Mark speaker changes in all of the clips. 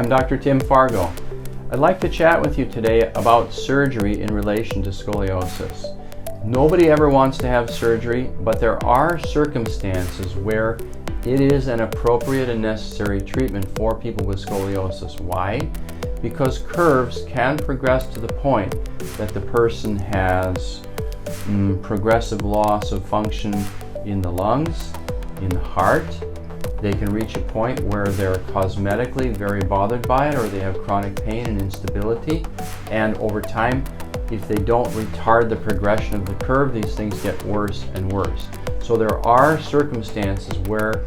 Speaker 1: I'm Dr. Tim Fargo. I'd like to chat with you today about surgery in relation to scoliosis. Nobody ever wants to have surgery, but there are circumstances where it is an appropriate and necessary treatment for people with scoliosis. Why? Because curves can progress to the point that the person has progressive loss of function in the lungs, in the heart. They can reach a point where they're cosmetically very bothered by it, or they have chronic pain and instability. And over time, if they don't retard the progression of the curve, these things get worse and worse. So there are circumstances where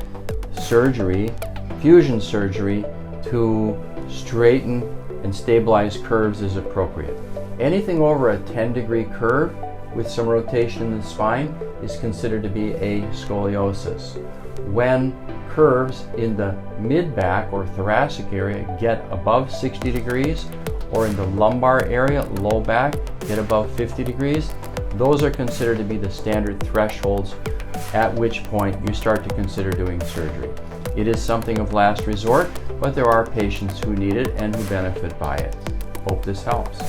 Speaker 1: surgery, fusion surgery, to straighten and stabilize curves is appropriate. Anything over a 10-degree curve with some rotation in the spine is considered to be a scoliosis. When curves in the mid-back or thoracic area get above 60 degrees, or in the lumbar area, low back, get above 50 degrees, those are considered to be the standard thresholds at which point you start to consider doing surgery. It is something of last resort, but there are patients who need it and who benefit by it. Hope this helps.